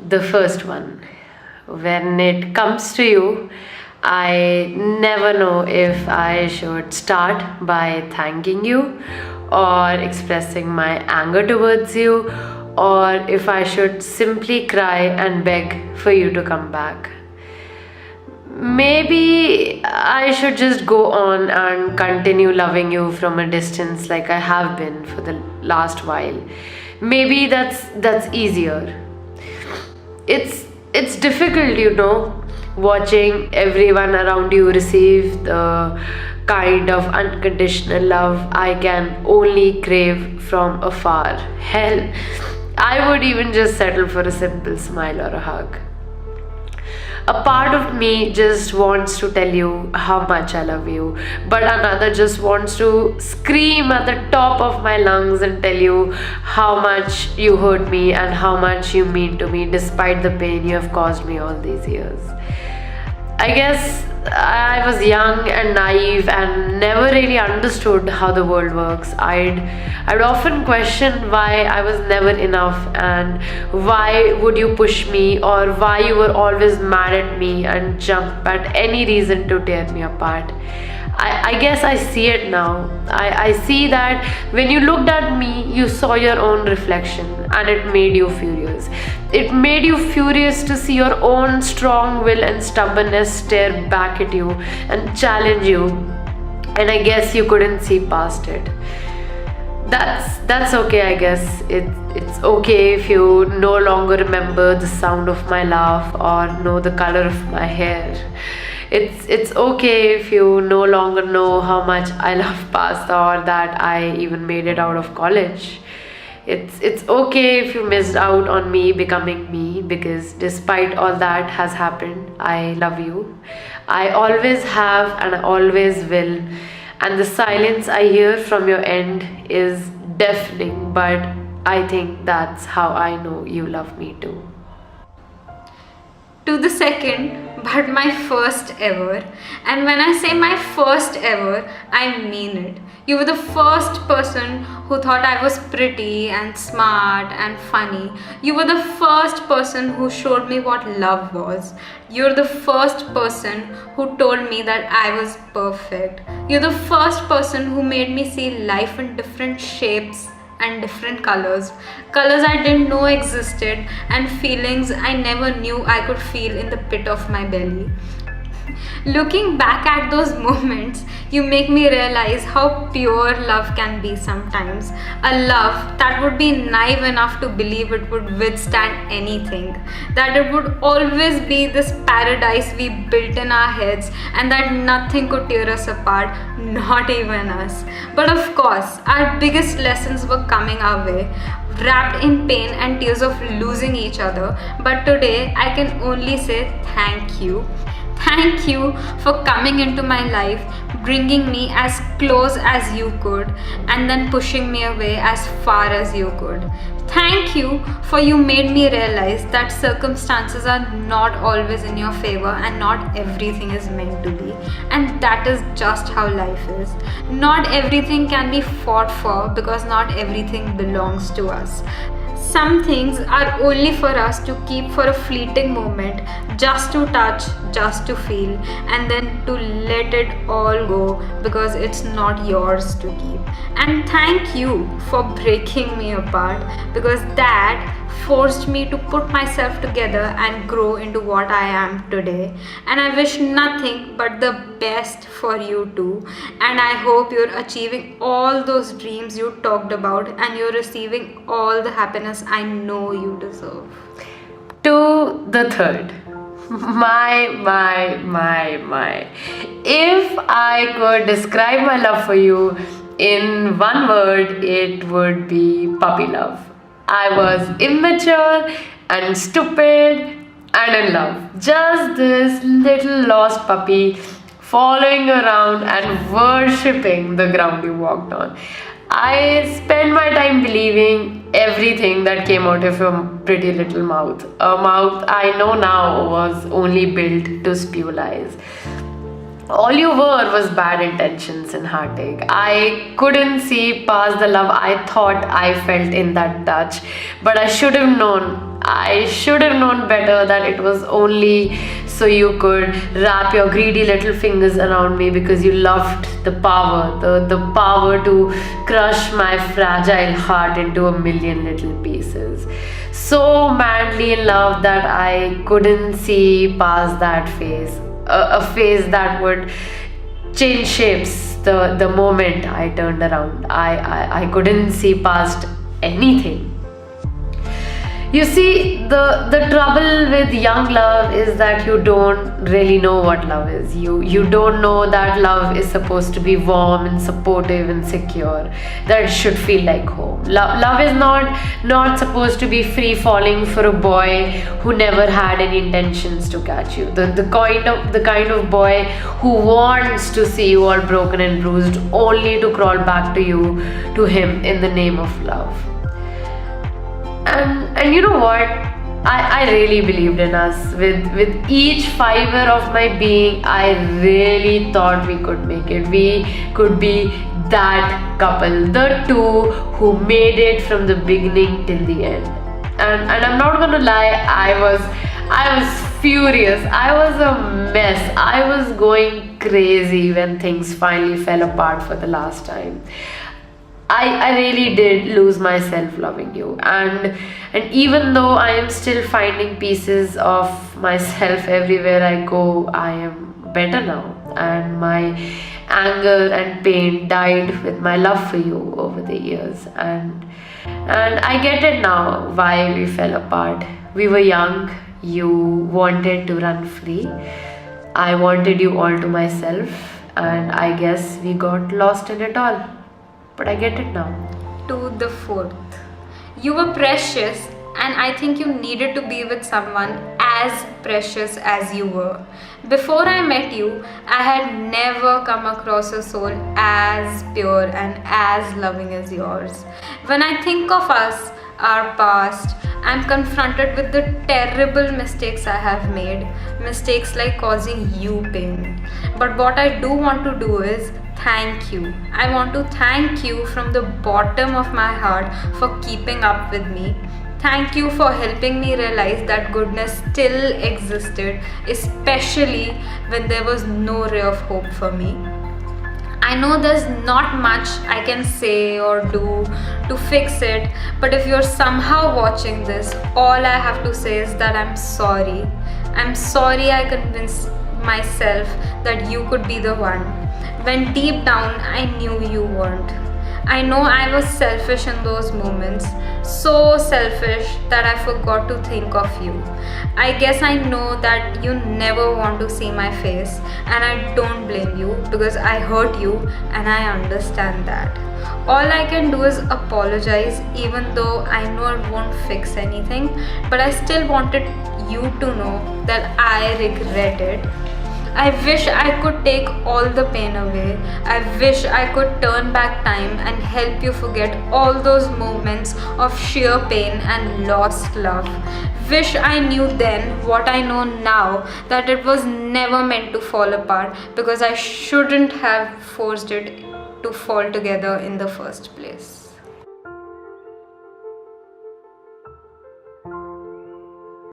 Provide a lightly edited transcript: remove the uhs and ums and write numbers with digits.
The first one. When it comes to you, I never know if I should start by thanking you or expressing my anger towards you, or if I should simply cry and beg for you to come back. Maybe I should just go on and continue loving you from a distance like I have been for the last while. Maybe that's easier. It's difficult, watching everyone around you receive the kind of unconditional love I can only crave from afar. Hell, I would even just settle for a simple smile or a hug. A part of me just wants to tell you how much I love you, but another just wants to scream at the top of my lungs and tell you how much you hurt me and how much you mean to me despite the pain you have caused me all these years. I guess I was young and naive and never really understood how the world works. I'd often question why I was never enough and why would you push me, or why you were always mad at me and jump at any reason to tear me apart. I guess I see it now. I see that when you looked at me, you saw your own reflection and it made you furious. It made you furious to see your own strong will and stubbornness stare back at you and challenge you. And I guess you couldn't see past it. That's okay, I guess. It's okay if you no longer remember the sound of my laugh or know the color of my hair. It's okay if you no longer know how much I love pasta or that I even made it out of college. It's okay if you missed out on me becoming me, because despite all that has happened, I love you. I always have and I always will. And the silence I hear from your end is deafening, but I think that's how I know you love me too. To the second, but my first ever. And when I say my first ever, I mean it. You were the first person who thought I was pretty and smart and funny. You were the first person who showed me what love was. You're the first person who told me that I was perfect. You're the first person who made me see life in different shapes and different colors I didn't know existed, and feelings I never knew I could feel in the pit of my belly. Looking back at those moments, you make me realize how pure love can be sometimes. A love that would be naive enough to believe it would withstand anything. That it would always be this paradise we built in our heads, and that nothing could tear us apart, not even us. But of course, our biggest lessons were coming our way, wrapped in pain and tears of losing each other. But today, I can only say thank you. Thank you for coming into my life, bringing me as close as you could, and then pushing me away as far as you could. Thank you for you made me realize that circumstances are not always in your favor and not everything is meant to be. And that is just how life is. Not everything can be fought for because not everything belongs to us. Some things are only for us to keep for a fleeting moment, just to touch, just to feel, and then to let it all go because it's not yours to keep. And thank you for breaking me apart, because that forced me to put myself together and grow into what I am today. And I wish nothing but the best for you too. And I hope you're achieving all those dreams you talked about, and you're receiving all the happiness I know you deserve. To the third. My. If I could describe my love for you in one word, it would be puppy love. I was immature and stupid and in love. Just this little lost puppy following around and worshipping the ground you walked on. I spent my time believing everything that came out of your pretty little mouth. A mouth I know now was only built to spew lies. All you were was bad intentions and heartache. I couldn't see past the love I thought I felt in that touch, but I should have known I should have known better that it was only so you could wrap your greedy little fingers around me because you loved the power, the power to crush my fragile heart into a million little pieces. So madly in love that I couldn't see past that phase. A phase that would change shapes the moment I turned around. I couldn't see past anything. You see, the trouble with young love is that you don't really know what love is. You don't know that love is supposed to be warm and supportive and secure. That it should feel like home. Love is not supposed to be free falling for a boy who never had any intentions to catch you. The kind of boy who wants to see you all broken and bruised only to crawl back to him in the name of love. And you know what? I really believed in us. With each fiber of my being, I really thought we could make it. We could be that couple, the two who made it from the beginning till the end. And I'm not gonna lie, I was furious. I was a mess. I was going crazy when things finally fell apart for the last time. I really did lose myself loving you, and even though I am still finding pieces of myself everywhere I go, I am better now, and my anger and pain died with my love for you over the years, and I get it now why we fell apart. We were young, you wanted to run free, I wanted you all to myself, and I guess we got lost in it all. But I get it now. To the fourth. You were precious, and I think you needed to be with someone as precious as you were. Before I met you, I had never come across a soul as pure and as loving as yours. When I think of us, our past, I'm confronted with the terrible mistakes I have made. Mistakes like causing you pain. But what I do want to do is thank you. I want to thank you from the bottom of my heart for keeping up with me. Thank you for helping me realize that goodness still existed, especially when there was no ray of hope for me. I know there's not much I can say or do to fix it, but if you're somehow watching this, all I have to say is that I'm sorry. I'm sorry I convinced myself that you could be the one, when deep down I knew you weren't. I know I was selfish in those moments, so selfish that I forgot to think of you. I guess I know that you never want to see my face, and I don't blame you because I hurt you and I understand that. All I can do is apologize, even though I know it won't fix anything, but I still wanted you to know that I regret it. I wish I could take all the pain away. I wish I could turn back time and help you forget all those moments of sheer pain and lost love. Wish I knew then what I know now, that it was never meant to fall apart because I shouldn't have forced it to fall together in the first place.